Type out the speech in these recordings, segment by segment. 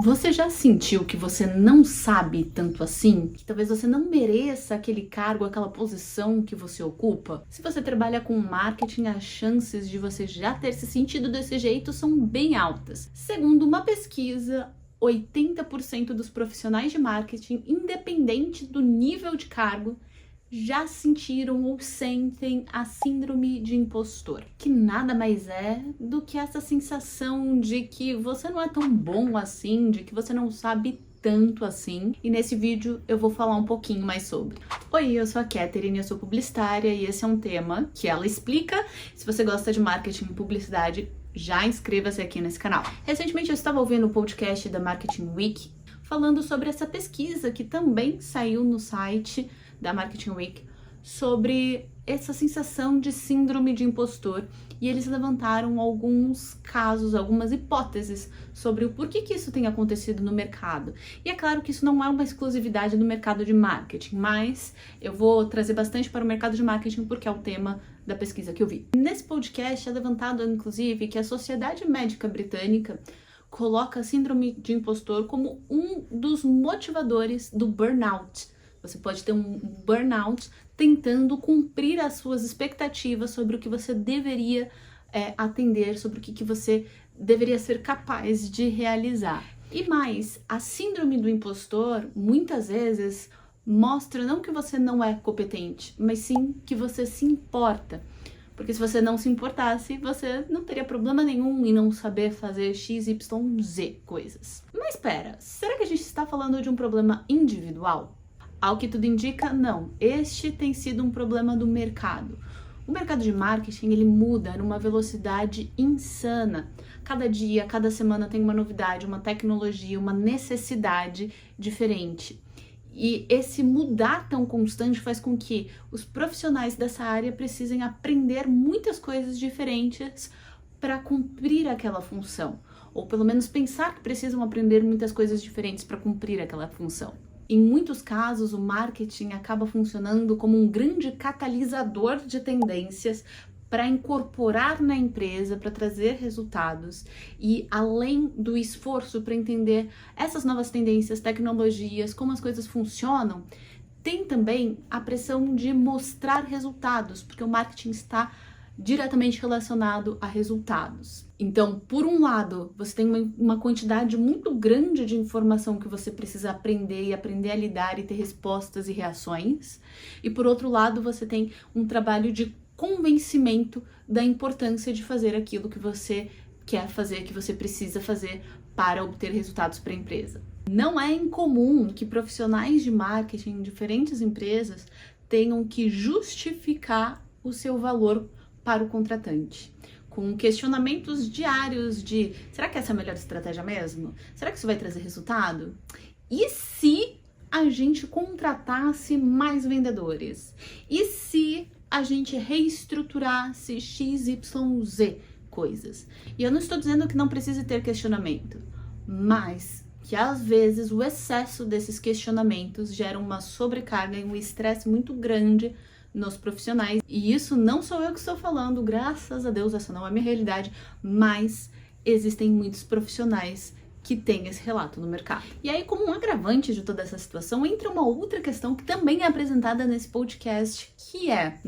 Você já sentiu que você não sabe tanto assim? Que talvez você não mereça aquele cargo, aquela posição que você ocupa? Se você trabalha com marketing, as chances de você já ter se sentido desse jeito são bem altas. Segundo uma pesquisa, 80% dos profissionais de marketing, independente do nível de cargo, já sentiram ou sentem a síndrome de impostor, que nada mais é do que essa sensação de que você não é tão bom assim, de que você não sabe tanto assim, e nesse vídeo eu vou falar um pouquinho mais sobre. Oi, eu sou a Catherine, eu sou publicitária e esse é um tema que ela explica. Se você gosta de marketing e publicidade, já inscreva-se aqui nesse canal. Recentemente eu estava ouvindo o podcast da Marketing Week falando sobre essa pesquisa que também saiu no site da Marketing Week sobre essa sensação de síndrome de impostor, e eles levantaram alguns casos, algumas hipóteses sobre o porquê que isso tem acontecido no mercado. E é claro que isso não é uma exclusividade do mercado de marketing, mas eu vou trazer bastante para o mercado de marketing porque é o tema da pesquisa que eu vi. Nesse podcast é levantado, inclusive, que a Sociedade Médica Britânica coloca a síndrome de impostor como um dos motivadores do burnout. Você pode ter um burnout tentando cumprir as suas expectativas sobre o que você deveria atender, sobre o que você deveria ser capaz de realizar. E mais, a síndrome do impostor muitas vezes mostra não que você não é competente, mas sim que você se importa. Porque se você não se importasse, você não teria problema nenhum em não saber fazer X, Y, Z coisas. Mas espera, será que a gente está falando de um problema individual? Ao que tudo indica, não. Este tem sido um problema do mercado. O mercado de marketing, ele muda numa velocidade insana. Cada dia, cada semana tem uma novidade, uma tecnologia, uma necessidade diferente. E esse mudar tão constante faz com que os profissionais dessa área precisem aprender muitas coisas diferentes para cumprir aquela função. Ou pelo menos pensar que precisam aprender muitas coisas diferentes para cumprir aquela função. Em muitos casos, o marketing acaba funcionando como um grande catalisador de tendências para incorporar na empresa, para trazer resultados. E além do esforço para entender essas novas tendências, tecnologias, como as coisas funcionam, tem também a pressão de mostrar resultados, porque o marketing está diretamente relacionado a resultados. Então, por um lado, você tem uma quantidade muito grande de informação que você precisa aprender e aprender a lidar e ter respostas e reações. E por outro lado, você tem um trabalho de convencimento da importância de fazer aquilo que você quer fazer, que você precisa fazer para obter resultados para a empresa. Não é incomum que profissionais de marketing em diferentes empresas tenham que justificar o seu valor para o contratante, com questionamentos diários de: será que essa é a melhor estratégia mesmo? Será que isso vai trazer resultado? E se a gente contratasse mais vendedores? E se a gente reestruturasse XYZ coisas? E eu não estou dizendo que não precise ter questionamento, mas que às vezes o excesso desses questionamentos gera uma sobrecarga e um estresse muito grande nos profissionais, e isso não sou eu que estou falando, graças a Deus essa não é a minha realidade, mas existem muitos profissionais que têm esse relato no mercado. E aí, como um agravante de toda essa situação, entra uma outra questão que também é apresentada nesse podcast, que é,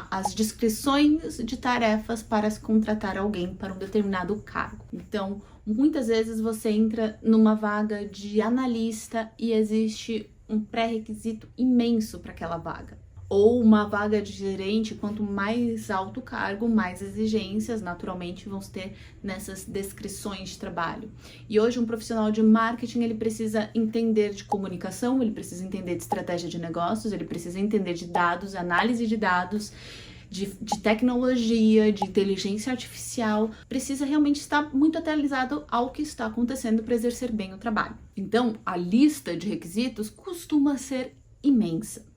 as descrições de tarefas para se contratar alguém para um determinado cargo. Então, muitas vezes você entra numa vaga de analista e existe um pré-requisito imenso para aquela vaga. Ou uma vaga de gerente, quanto mais alto o cargo, mais exigências naturalmente vão ter nessas descrições de trabalho. E hoje um profissional de marketing, ele precisa entender de comunicação, ele precisa entender de estratégia de negócios, ele precisa entender de dados, análise de dados, de tecnologia, de inteligência artificial, precisa realmente estar muito atualizado ao que está acontecendo para exercer bem o trabalho. Então, a lista de requisitos costuma ser imensa.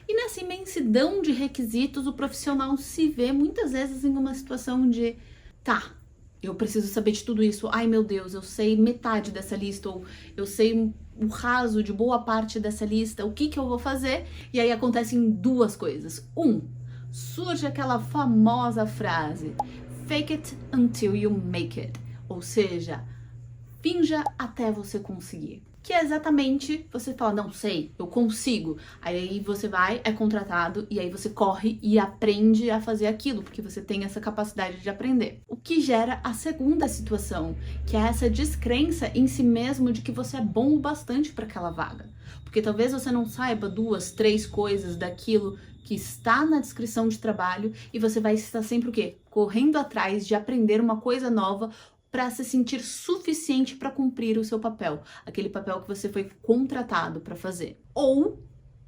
E nessa imensidão de requisitos, o profissional se vê muitas vezes em uma situação de: tá, eu preciso saber de tudo isso, ai meu Deus, eu sei metade dessa lista, ou eu sei o raso de boa parte dessa lista, o que eu vou fazer? E aí acontecem duas coisas. Surge aquela famosa frase: fake it until you make it. Ou seja, finja até você conseguir. Que é exatamente, você fala, não sei, eu consigo. Aí você vai, é contratado, e aí você corre e aprende a fazer aquilo, porque você tem essa capacidade de aprender. O que gera a segunda situação, que é essa descrença em si mesmo de que você é bom o bastante para aquela vaga. Porque talvez você não saiba 2, 3 coisas daquilo que está na descrição de trabalho, e você vai estar sempre o quê? Correndo atrás de aprender uma coisa nova, para se sentir suficiente para cumprir o seu papel, aquele papel que você foi contratado para fazer. Ou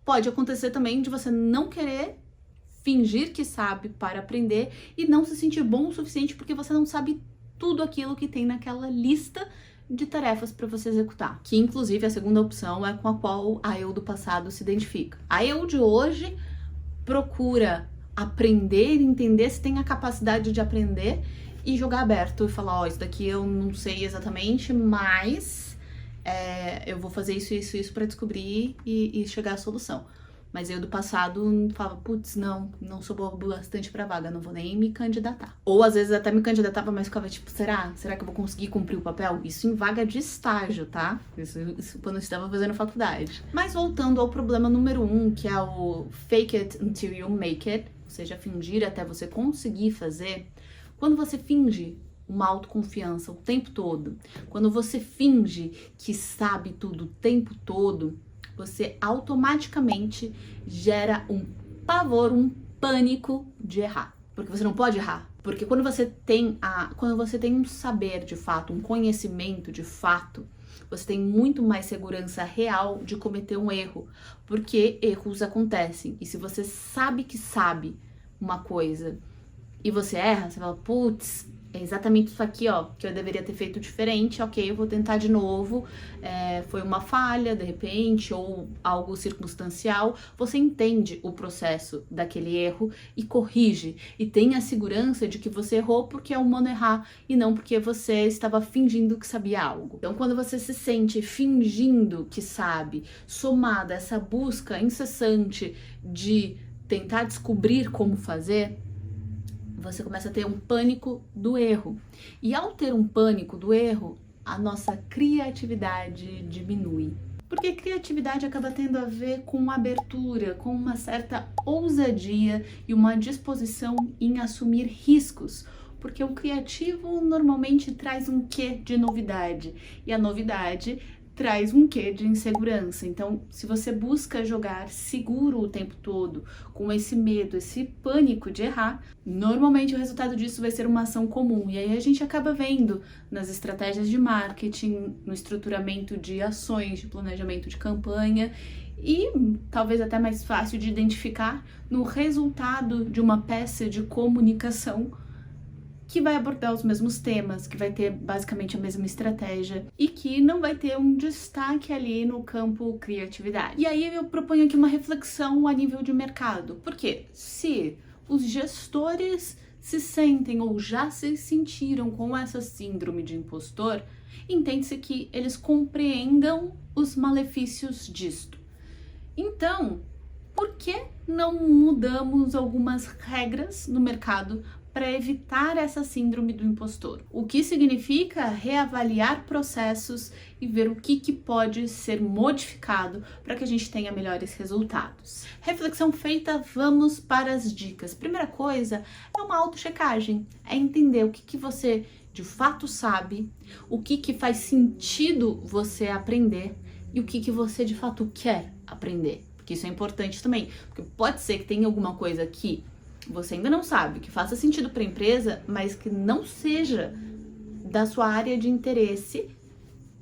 pode acontecer também de você não querer fingir que sabe para aprender e não se sentir bom o suficiente porque você não sabe tudo aquilo que tem naquela lista de tarefas para você executar. Que inclusive a segunda opção é com a qual a eu do passado se identifica. A eu de hoje procura aprender, entender se tem a capacidade de aprender e jogar aberto e falar, ó, isso daqui eu não sei exatamente, mas eu vou fazer isso para descobrir e chegar à solução. Mas eu do passado falava, putz, não sou boa bastante pra vaga, não vou nem me candidatar. Ou às vezes até me candidatava, mas ficava tipo, será que eu vou conseguir cumprir o papel? Isso em vaga de estágio, tá? Isso quando eu estava fazendo faculdade. Mas voltando ao problema número 1, que é o fake it until you make it, ou seja, fingir até você conseguir fazer. Quando você finge uma autoconfiança o tempo todo, quando você finge que sabe tudo o tempo todo, você automaticamente gera um pavor, um pânico de errar. Porque você não pode errar. Porque quando você tem um saber de fato, um conhecimento de fato, você tem muito mais segurança real de cometer um erro. Porque erros acontecem. E se você sabe que sabe uma coisa e você erra, você fala, putz, é exatamente isso aqui, ó, que eu deveria ter feito diferente, ok, eu vou tentar de novo, foi uma falha, de repente, ou algo circunstancial. Você entende o processo daquele erro e corrige, e tem a segurança de que você errou porque é humano errar, e não porque você estava fingindo que sabia algo. Então, quando você se sente fingindo que sabe, somada a essa busca incessante de tentar descobrir como fazer, você começa a ter um pânico do erro. E ao ter um pânico do erro, a nossa criatividade diminui. Porque criatividade acaba tendo a ver com abertura, com uma certa ousadia e uma disposição em assumir riscos. Porque o criativo normalmente traz um quê de novidade. E a novidade traz um quê de insegurança. Então, se você busca jogar seguro o tempo todo, com esse medo, esse pânico de errar, normalmente o resultado disso vai ser uma ação comum. E aí a gente acaba vendo nas estratégias de marketing, no estruturamento de ações, de planejamento de campanha, e talvez até mais fácil de identificar no resultado de uma peça de comunicação que vai abordar os mesmos temas, que vai ter basicamente a mesma estratégia e que não vai ter um destaque ali no campo criatividade. E aí eu proponho aqui uma reflexão a nível de mercado, porque se os gestores se sentem ou já se sentiram com essa síndrome de impostor, entende-se que eles compreendam os malefícios disto. Então, por que não mudamos algumas regras no mercado para evitar essa síndrome do impostor? O que significa reavaliar processos e ver o que pode ser modificado para que a gente tenha melhores resultados. Reflexão feita, vamos para as dicas. Primeira coisa é uma autochecagem, é entender o que você de fato sabe, o que faz sentido você aprender e o que você de fato quer aprender. Porque isso é importante também, porque pode ser que tenha alguma coisa que você ainda não sabe, que faça sentido para a empresa, mas que não seja da sua área de interesse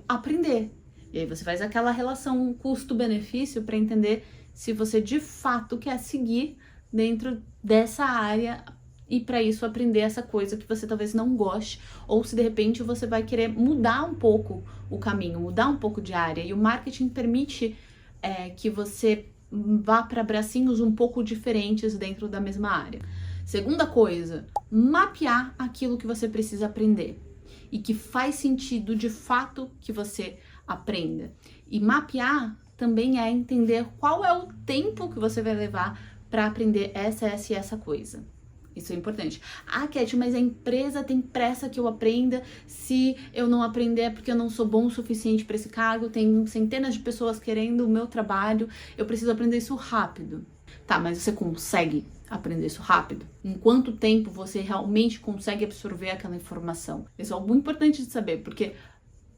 aprender. E aí você faz aquela relação custo-benefício para entender se você de fato quer seguir dentro dessa área e para isso aprender essa coisa que você talvez não goste, ou se de repente você vai querer mudar um pouco o caminho, mudar um pouco de área. E o marketing permite que você vá para bracinhos um pouco diferentes dentro da mesma área. Segunda coisa, mapear aquilo que você precisa aprender e que faz sentido de fato que você aprenda. E mapear também é entender qual é o tempo que você vai levar para aprender essa e essa coisa. Isso é importante. Ah, Cat, mas a empresa tem pressa que eu aprenda. Se eu não aprender é porque eu não sou bom o suficiente para esse cargo. Tem centenas de pessoas querendo o meu trabalho. Eu preciso aprender isso rápido. Tá, mas você consegue aprender isso rápido? Em quanto tempo você realmente consegue absorver aquela informação? Isso é algo importante de saber, porque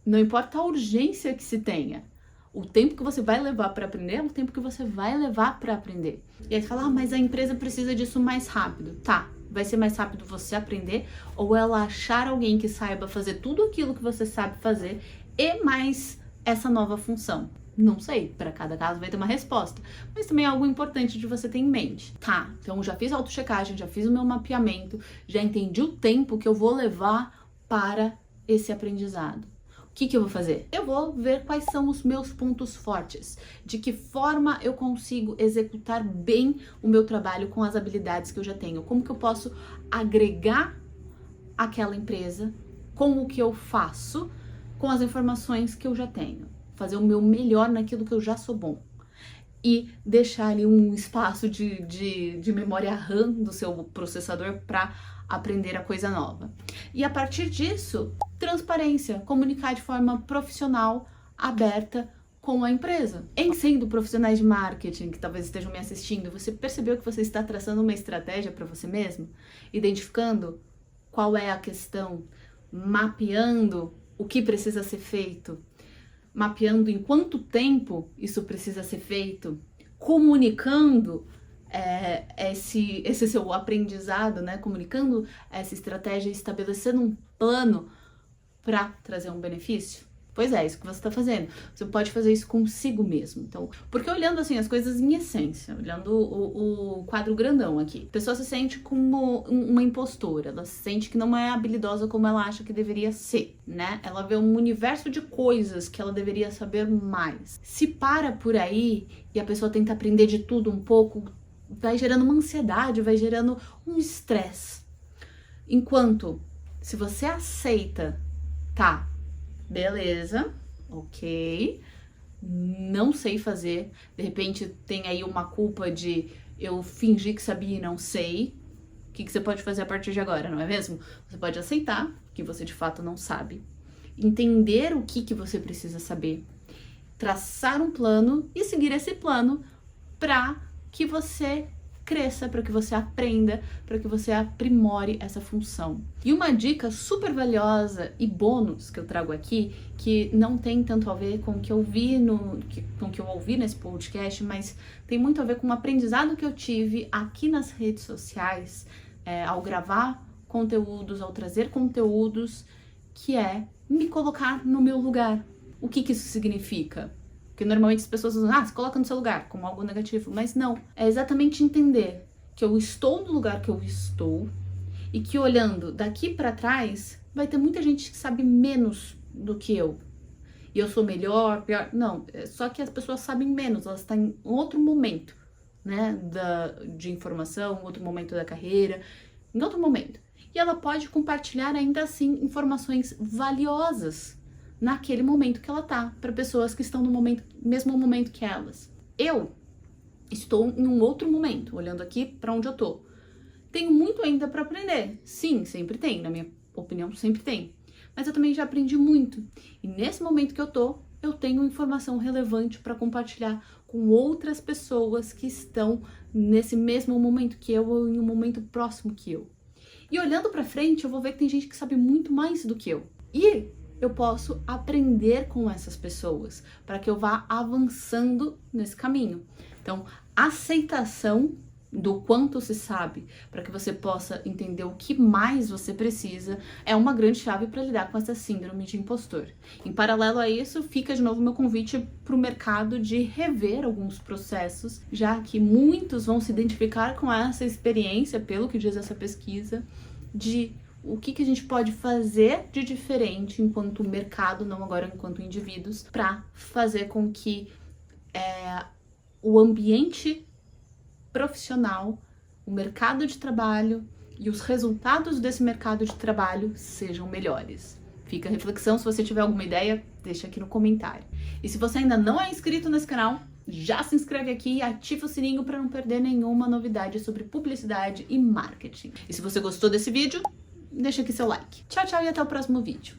não importa a urgência que se tenha. O tempo que você vai levar para aprender é o tempo que você vai levar para aprender. E aí você fala, mas a empresa precisa disso mais rápido. Tá, vai ser mais rápido você aprender ou ela achar alguém que saiba fazer tudo aquilo que você sabe fazer e mais essa nova função? Não sei, para cada caso vai ter uma resposta. Mas também é algo importante de você ter em mente. Tá, então já fiz a autochecagem, já fiz o meu mapeamento, já entendi o tempo que eu vou levar para esse aprendizado. O que eu vou fazer? Eu vou ver quais são os meus pontos fortes, de que forma eu consigo executar bem o meu trabalho com as habilidades que eu já tenho, como que eu posso agregar aquela empresa com o que eu faço, com as informações que eu já tenho, fazer o meu melhor naquilo que eu já sou bom e deixar ali um espaço de memória RAM do seu processador para aprender a coisa nova. E a partir disso, transparência, comunicar de forma profissional, aberta com a empresa. Em sendo profissionais de marketing que talvez estejam me assistindo, você percebeu que você está traçando uma estratégia para você mesmo? Identificando qual é a questão, mapeando o que precisa ser feito, mapeando em quanto tempo isso precisa ser feito, comunicando esse seu aprendizado, né? Comunicando essa estratégia, estabelecendo um plano para trazer um benefício? Pois é, isso que você está fazendo. Você pode fazer isso consigo mesmo. Então, porque olhando assim as coisas em essência, olhando o quadro grandão aqui, a pessoa se sente como uma impostora, ela se sente que não é habilidosa como ela acha que deveria ser, né? Ela vê um universo de coisas que ela deveria saber mais. Se para por aí e a pessoa tenta aprender de tudo um pouco, vai gerando uma ansiedade, vai gerando um estresse. Enquanto, se você aceita, tá, beleza, ok, não sei fazer, de repente tem aí uma culpa de eu fingir que sabia e não sei, o que você pode fazer a partir de agora, não é mesmo? Você pode aceitar que você de fato não sabe, entender o que você precisa saber, traçar um plano e seguir esse plano para que você cresça, para que você aprenda, para que você aprimore essa função. E uma dica super valiosa e bônus que eu trago aqui, que não tem tanto a ver com o que eu vi com o que eu ouvi nesse podcast, mas tem muito a ver com um aprendizado que eu tive aqui nas redes sociais, ao gravar conteúdos, ao trazer conteúdos, que é me colocar no meu lugar. O que isso significa? Porque normalmente as pessoas dizem, se coloca no seu lugar, como algo negativo. Mas não, é exatamente entender que eu estou no lugar que eu estou e que olhando daqui para trás, vai ter muita gente que sabe menos do que eu. E eu sou melhor, pior. Não, só que as pessoas sabem menos, elas estão em outro momento, né, de informação, outro momento da carreira, em outro momento. E ela pode compartilhar ainda assim informações valiosas naquele momento que ela tá, para pessoas que estão no mesmo momento que elas. Eu estou em um outro momento, olhando aqui para onde eu tô. Tenho muito ainda para aprender. Sim, sempre tem, na minha opinião, sempre tem. Mas eu também já aprendi muito. E nesse momento que eu tenho informação relevante para compartilhar com outras pessoas que estão nesse mesmo momento que eu ou em um momento próximo que eu. E olhando para frente, eu vou ver que tem gente que sabe muito mais do que eu. E eu posso aprender com essas pessoas para que eu vá avançando nesse caminho. Então, aceitação do quanto se sabe, para que você possa entender o que mais você precisa, é uma grande chave para lidar com essa síndrome de impostor. Em paralelo a isso, fica de novo meu convite para o mercado de rever alguns processos, já que muitos vão se identificar com essa experiência, pelo que diz essa pesquisa, de o que a gente pode fazer de diferente enquanto mercado, não agora enquanto indivíduos, para fazer com que o ambiente profissional, o mercado de trabalho e os resultados desse mercado de trabalho sejam melhores. Fica a reflexão, se você tiver alguma ideia, deixa aqui no comentário. E se você ainda não é inscrito nesse canal, já se inscreve aqui e ativa o sininho para não perder nenhuma novidade sobre publicidade e marketing. E se você gostou desse vídeo, deixa aqui seu like. Tchau, tchau e até o próximo vídeo.